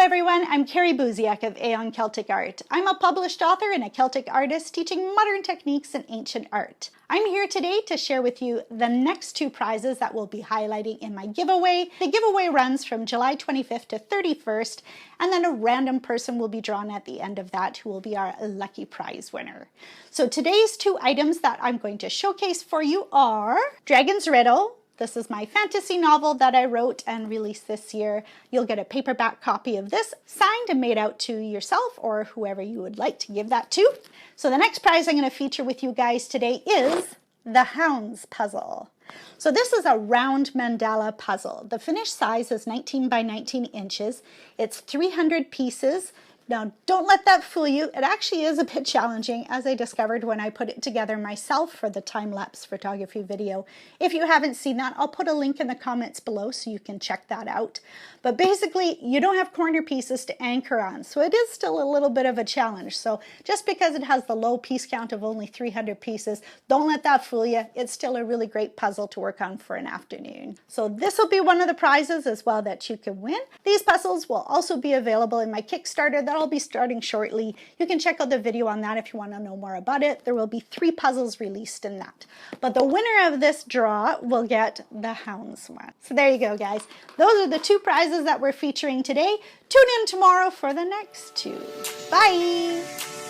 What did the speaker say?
everyone, I'm Carrie Buziak of AON Celtic Art. I'm a published author and a Celtic artist teaching modern techniques in ancient art. I'm here today to share with you the next two prizes that we'll be highlighting in my giveaway. The giveaway runs from July 25th to 31st, and then a random person will be drawn at the end of that who will be our lucky prize winner. So today's two items that I'm going to showcase for you are Dragon's Riddle. This is my fantasy novel that I wrote and released this year. You'll get a paperback copy of this signed and made out to yourself or whoever you would like to give that to. So the next prize I'm going to feature with you guys today is the Hounds puzzle. So this is a round mandala puzzle. The finished size is 19 by 19 inches. It's 300 pieces. Now, don't let that fool you. It actually is a bit challenging, as I discovered when I put it together myself for the time-lapse photography video. If you haven't seen that, I'll put a link in the comments below so you can check that out. But basically, you don't have corner pieces to anchor on, so it is still a little bit of a challenge. So just because it has the low piece count of only 300 pieces, don't let that fool you. It's still a really great puzzle to work on for an afternoon. So this will be one of the prizes as well that you can win. These puzzles will also be available in my Kickstarter that I'll be starting shortly. You can check out the video on that if you want to know more about it. There will be 3 puzzles released in that. But the winner of this draw will get the Hounds one. So there you go, guys. Those are the 2 prizes that we're featuring today. Tune in tomorrow for the next 2. Bye!